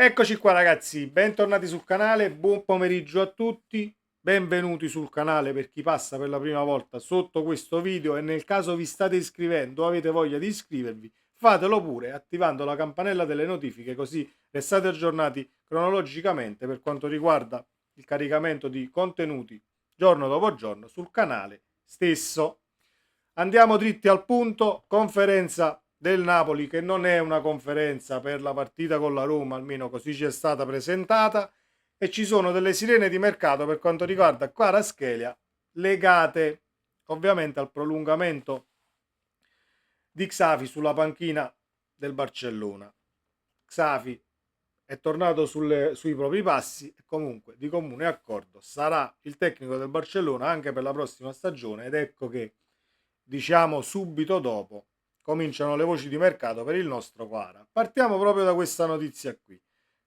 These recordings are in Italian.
Eccoci qua ragazzi, bentornati sul canale, buon pomeriggio a tutti, benvenuti sul canale per chi passa per la prima volta sotto questo video e nel caso vi state iscrivendo o avete voglia di iscrivervi, fatelo pure attivando la campanella delle notifiche così restate aggiornati cronologicamente per quanto riguarda il caricamento di contenuti giorno dopo giorno sul canale stesso. Andiamo dritti al punto, conferenza del Napoli che non è una conferenza per la partita con la Roma, almeno così ci è stata presentata, e ci sono delle sirene di mercato per quanto riguarda Kvaratskhelia legate ovviamente al prolungamento di Xavi sulla panchina del Barcellona. Xavi è tornato sui propri passi e comunque di comune accordo sarà il tecnico del Barcellona anche per la prossima stagione ed ecco che diciamo subito dopo cominciano le voci di mercato per il nostro Quara. Partiamo proprio da questa notizia qui.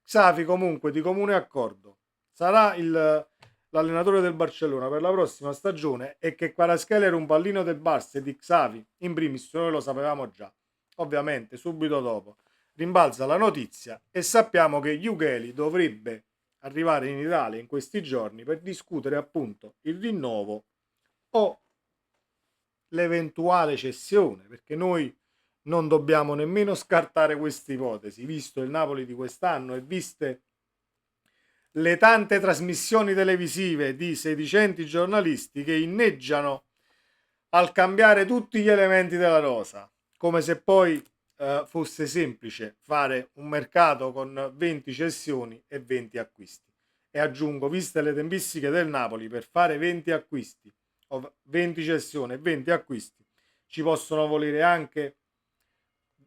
Xavi comunque di comune accordo sarà l'allenatore del Barcellona per la prossima stagione e che Kvaratskhelia era un pallino del Barça e di Xavi in primis noi lo sapevamo già. Ovviamente subito dopo rimbalza la notizia e sappiamo che Jugeli dovrebbe arrivare in Italia in questi giorni per discutere appunto il rinnovo o l'eventuale cessione, perché noi non dobbiamo nemmeno scartare questa ipotesi, visto il Napoli di quest'anno e viste le tante trasmissioni televisive di sedicenti giornalisti che inneggiano al cambiare tutti gli elementi della rosa, come se poi fosse semplice fare un mercato con 20 cessioni e 20 acquisti. E aggiungo, viste le tempistiche del Napoli, per fare 20 acquisti, 20 cessioni e 20 acquisti, ci possono volere anche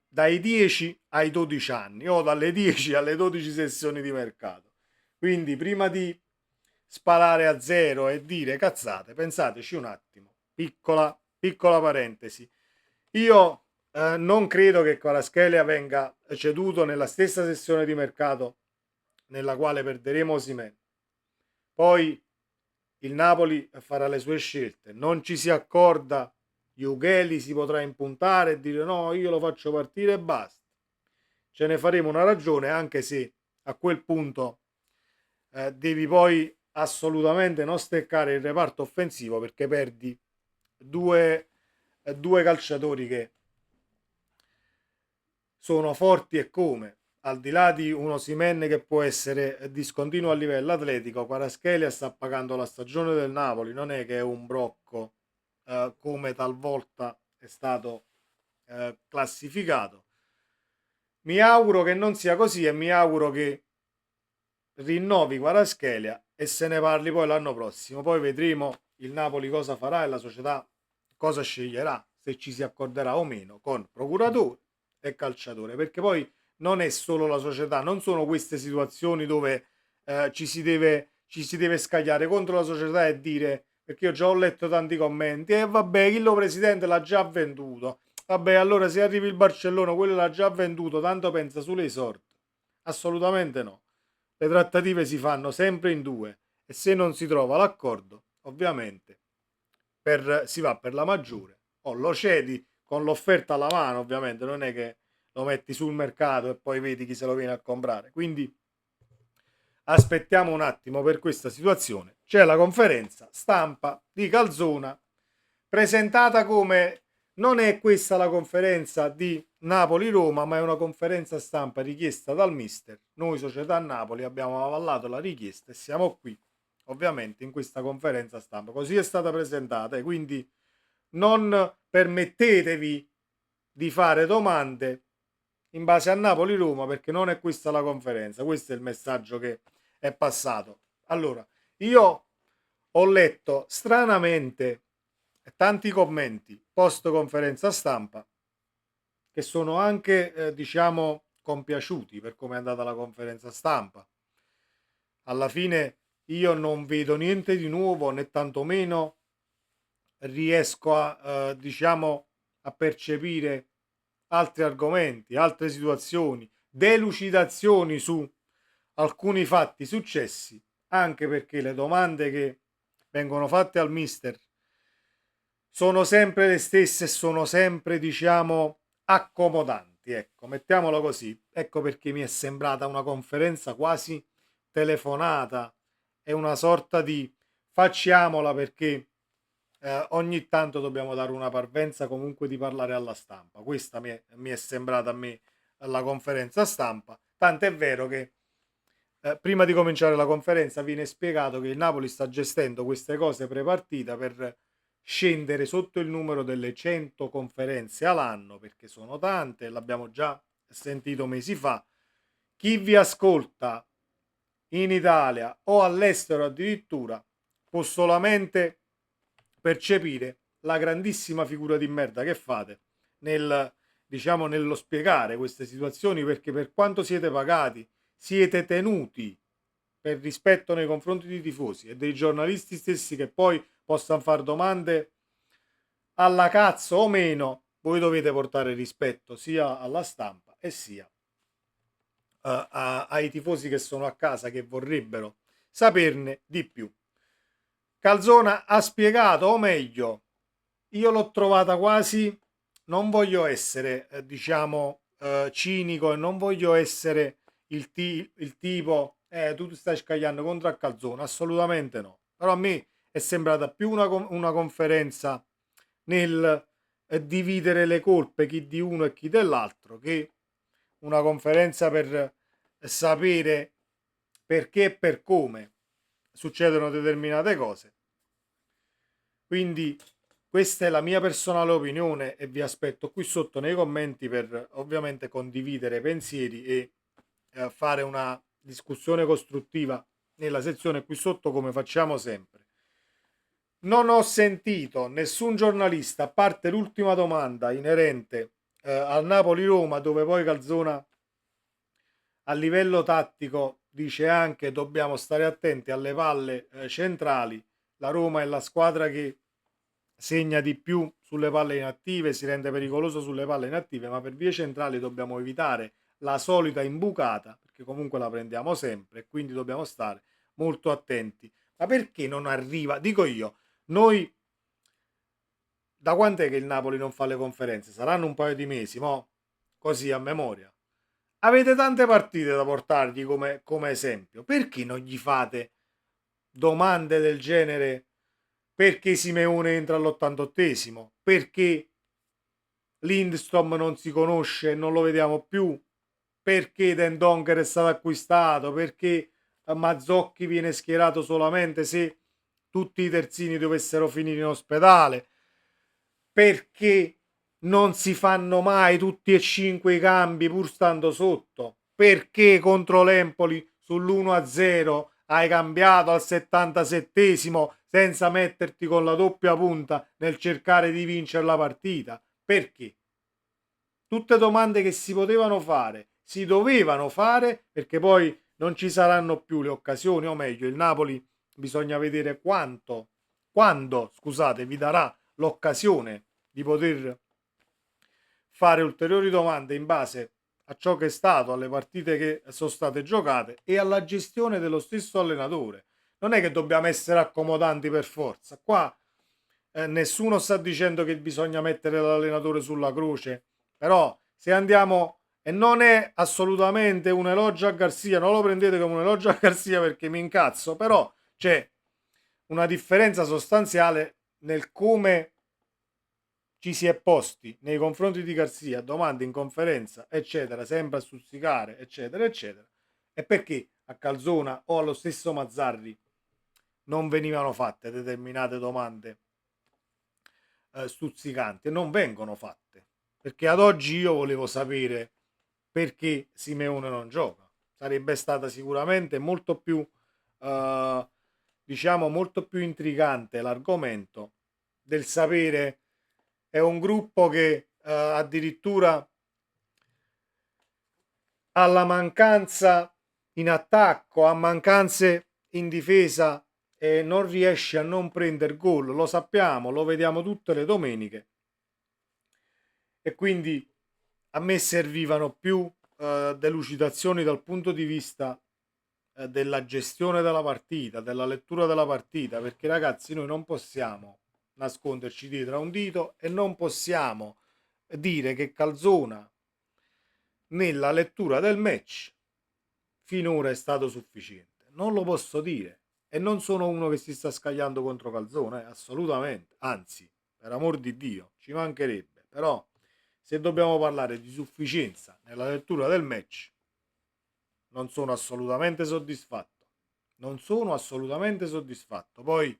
dai 10 ai 12 anni o dalle 10 alle 12 sessioni di mercato. Quindi prima di sparare a zero e dire cazzate, pensateci un attimo. Piccola parentesi. Io non credo che Kvaratskhelia venga ceduto nella stessa sessione di mercato nella quale perderemo Osimhen. Poi il Napoli farà le sue scelte, non ci si accorda, Jugeli si potrà impuntare e dire no, io lo faccio partire e basta. Ce ne faremo una ragione, anche se a quel punto devi poi assolutamente non steccare il reparto offensivo perché perdi due calciatori che sono forti e come, al di là di uno Osimhen che può essere discontinuo a livello atletico, Kvaratskhelia sta pagando la stagione del Napoli, non è che è un brocco come talvolta è stato classificato. Mi auguro che non sia così e mi auguro che rinnovi Kvaratskhelia e se ne parli poi l'anno prossimo. Poi vedremo il Napoli cosa farà e la società cosa sceglierà, se ci si accorderà o meno con procuratore e calciatore, perché poi non è solo la società, non sono queste situazioni dove ci si deve scagliare contro la società e dire, perché io già ho letto tanti commenti, e vabbè, il presidente l'ha già venduto, vabbè, allora se arrivi il Barcellona, quello l'ha già venduto, tanto pensa sulle sorti. Assolutamente no. Le trattative si fanno sempre in due e se non si trova l'accordo, ovviamente si va per la maggiore o lo cedi con l'offerta alla mano, ovviamente non è che lo metti sul mercato e poi vedi chi se lo viene a comprare. Quindi aspettiamo un attimo per questa situazione. C'è la conferenza stampa di Calzona presentata come non è questa la conferenza di Napoli-Roma, ma è una conferenza stampa richiesta dal mister. Noi, società Napoli, abbiamo avallato la richiesta e siamo qui, ovviamente, in questa conferenza stampa. Così è stata presentata e quindi non permettetevi di fare domande in base a Napoli-Roma perché non è questa la conferenza. Questo è il messaggio che è passato. Allora, io ho letto stranamente tanti commenti post conferenza stampa che sono anche diciamo compiaciuti per come è andata la conferenza stampa. Alla fine io non vedo niente di nuovo né tantomeno riesco a diciamo a percepire altri argomenti, altre situazioni, delucidazioni su alcuni fatti successi, anche perché le domande che vengono fatte al mister sono sempre le stesse e sono sempre, diciamo, accomodanti. avanti, ecco, mettiamolo così. Ecco perché mi è sembrata una conferenza quasi telefonata, è una sorta di facciamola perché ogni tanto dobbiamo dare una parvenza comunque di parlare alla stampa. Questa mi è sembrata a me la conferenza stampa, tant'è vero che prima di cominciare la conferenza viene spiegato che il Napoli sta gestendo queste cose prepartita per scendere sotto il numero delle 100 conferenze all'anno, perché sono tante, l'abbiamo già sentito mesi fa. Chi vi ascolta in Italia o all'estero addirittura può solamente percepire la grandissima figura di merda che fate nel, diciamo, nello spiegare queste situazioni, perché per quanto siete pagati siete tenuti, per rispetto nei confronti dei tifosi e dei giornalisti stessi che poi possano fare domande alla cazzo o meno, voi dovete portare rispetto sia alla stampa e sia ai tifosi che sono a casa, che vorrebbero saperne di più. Calzona ha spiegato, o meglio, io l'ho trovata quasi, non voglio essere, diciamo, cinico, e non voglio essere il tipo, tu ti stai scagliando contro a Calzona, assolutamente no. Però a me è sembrata più una conferenza nel dividere le colpe, chi di uno e chi dell'altro, che una conferenza per sapere perché e per come succedono determinate cose. Quindi questa è la mia personale opinione e vi aspetto qui sotto nei commenti per ovviamente condividere pensieri e fare una discussione costruttiva nella sezione qui sotto, come facciamo sempre. Non ho sentito nessun giornalista, a parte l'ultima domanda inerente al Napoli-Roma, dove poi Calzona a livello tattico dice anche dobbiamo stare attenti alle palle centrali. La Roma è la squadra che segna di più sulle palle inattive, si rende pericoloso sulle palle inattive, ma per vie centrali dobbiamo evitare la solita imbucata, perché comunque la prendiamo sempre e quindi dobbiamo stare molto attenti. Ma perché non arriva? Dico io, noi da quant'è che il Napoli non fa le conferenze? Saranno un paio di mesi, mo? Così a memoria. Avete tante partite da portargli come esempio. Perché non gli fate domande del genere? Perché Simeone entra all'88esimo? Perché Lindstrom non si conosce e non lo vediamo più? Perché Den Donker è stato acquistato? Perché Mazzocchi viene schierato solamente se tutti i terzini dovessero finire in ospedale? Perché non si fanno mai tutti e cinque i cambi pur stando sotto? Perché contro l'Empoli sull'1-0 hai cambiato al 77esimo senza metterti con la doppia punta nel cercare di vincere la partita? Perché? Tutte domande che si potevano fare, si dovevano fare, perché poi non ci saranno più le occasioni, o meglio, il Napoli bisogna vedere quando, scusate, vi darà l'occasione di poter fare ulteriori domande in base a ciò che è stato, alle partite che sono state giocate e alla gestione dello stesso allenatore. Non è che dobbiamo essere accomodanti per forza. Qua nessuno sta dicendo che bisogna mettere l'allenatore sulla croce, però se andiamo, e non è assolutamente un elogio a Garzia, non lo prendete come un elogio a Garzia perché mi incazzo, però c'è una differenza sostanziale nel come ci si è posti nei confronti di Garzia, domande in conferenza, eccetera, sempre a stuzzicare, eccetera, eccetera, e perché a Calzona o allo stesso Mazzarri non venivano fatte determinate domande stuzzicanti, e non vengono fatte, perché ad oggi io volevo sapere perché Simeone non gioca. Sarebbe stata sicuramente molto più diciamo molto più intrigante l'argomento del sapere. È un gruppo che addirittura alla mancanza in attacco, a mancanze in difesa, e non riesce a non prendere gol, lo sappiamo, lo vediamo tutte le domeniche, e quindi a me servivano più delucidazioni dal punto di vista della gestione della partita, della lettura della partita, perché ragazzi noi non possiamo nasconderci dietro a un dito e non possiamo dire che Calzona nella lettura del match finora è stato sufficiente. Non lo posso dire. E non sono uno che si sta scagliando contro Calzone, assolutamente. Anzi, per amor di Dio, ci mancherebbe. Però, se dobbiamo parlare di sufficienza nella lettura del match, non sono assolutamente soddisfatto. Non sono assolutamente soddisfatto. Poi,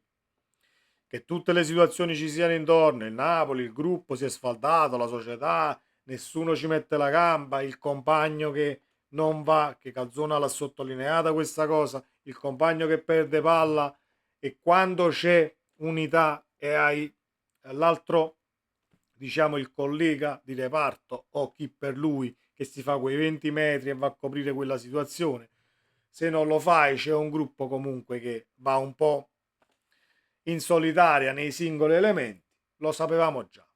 che tutte le situazioni ci siano intorno, il Napoli, il gruppo si è sfaldato, la società, nessuno ci mette la gamba, il compagno che non va, che Calzona l'ha sottolineata questa cosa, il compagno che perde palla e quando c'è unità e hai l'altro, diciamo il collega di reparto o chi per lui che si fa quei 20 metri e va a coprire quella situazione, se non lo fai c'è un gruppo comunque che va un po' in solitaria nei singoli elementi, lo sapevamo già.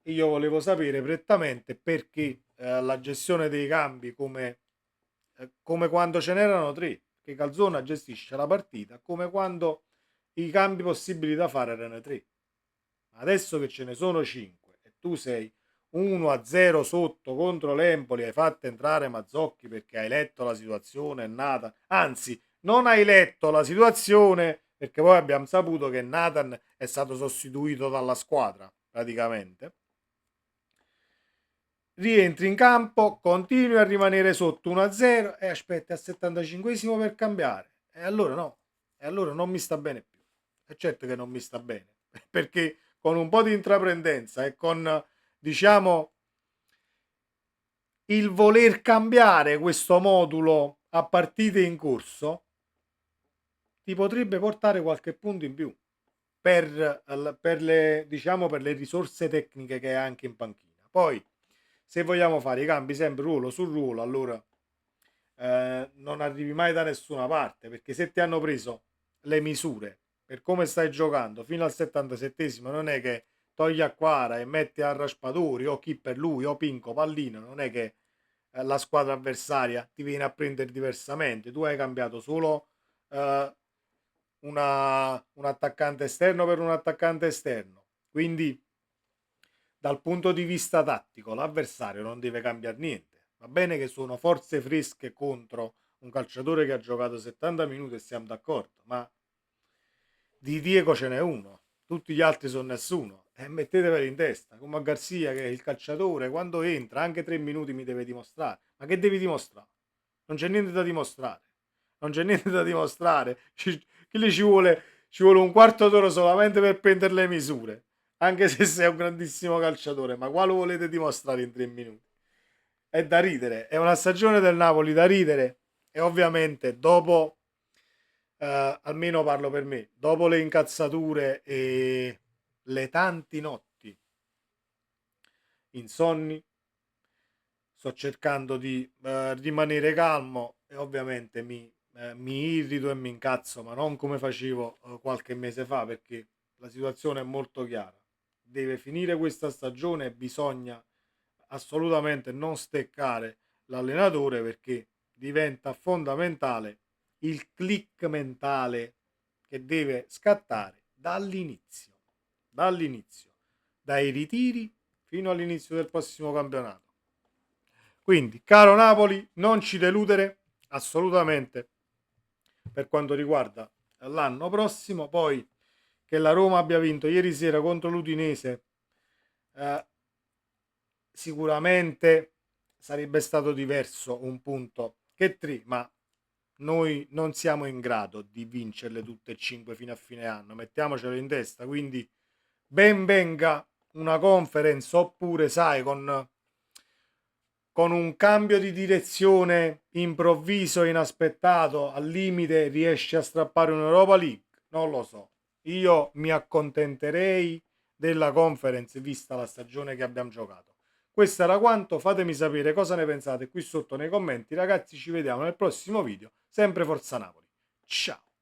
Io volevo sapere prettamente perché la gestione dei cambi come quando ce n'erano tre, che Calzona gestisce la partita, come quando i cambi possibili da fare erano tre. Adesso che ce ne sono 5 e tu sei 1-0 sotto contro l'Empoli, hai fatto entrare Mazzocchi perché hai letto la situazione, è nata. Anzi, non hai letto la situazione perché poi abbiamo saputo che Nathan è stato sostituito dalla squadra praticamente. Rientri in campo, continui a rimanere sotto 1-0 e aspetti al 75esimo per cambiare. E allora no, e allora non mi sta bene più. E certo che non mi sta bene, perché con un po' di intraprendenza e con, diciamo, il voler cambiare questo modulo a partite in corso, ti potrebbe portare qualche punto in più per le, diciamo, per le risorse tecniche che hai anche in panchina. Poi, se vogliamo fare i cambi sempre ruolo su ruolo, allora non arrivi mai da nessuna parte, perché se ti hanno preso le misure per come stai giocando fino al 77esimo, non è che togli a Quara e metti a Raspadori o chi per lui o Pinco Pallino, non è che la squadra avversaria ti viene a prendere diversamente, tu hai cambiato solo eh, un attaccante esterno per un attaccante esterno, quindi dal punto di vista tattico l'avversario non deve cambiare niente. Va bene che sono forze fresche contro un calciatore che ha giocato 70 minuti e siamo d'accordo, ma di Diego ce n'è uno, tutti gli altri sono nessuno. E metteteveli in testa, come a Garzia che è il calciatore, quando entra, anche 3 minuti mi deve dimostrare. Ma che devi dimostrare? Non c'è niente da dimostrare. Non c'è niente da dimostrare. Chi gli ci vuole un quarto d'ora solamente per prendere le misure. Anche se sei un grandissimo calciatore, ma quale volete dimostrare in 3 minuti? È da ridere, è una stagione del Napoli da ridere e ovviamente dopo, almeno parlo per me, dopo le incazzature e le tanti notti insonni, sto cercando di rimanere calmo e ovviamente mi irrito e mi incazzo, ma non come facevo qualche mese fa perché la situazione è molto chiara. Deve finire questa stagione e bisogna assolutamente non steccare l'allenatore perché diventa fondamentale il click mentale che deve scattare dall'inizio, dai ritiri fino all'inizio del prossimo campionato. Quindi, caro Napoli, non ci deludere assolutamente per quanto riguarda l'anno prossimo. Poi che la Roma abbia vinto ieri sera contro l'Udinese, eh, sicuramente sarebbe stato diverso un punto che tre, ma noi non siamo in grado di vincerle tutte e cinque fino a fine anno, mettiamocelo in testa, quindi ben venga una conference oppure sai con un cambio di direzione improvviso e inaspettato al limite riesce a strappare un'Europa League, non lo so, io mi accontenterei della conference vista la stagione che abbiamo giocato. Questo era quanto, fatemi sapere cosa ne pensate qui sotto nei commenti, ragazzi, ci vediamo nel prossimo video, sempre Forza Napoli, ciao!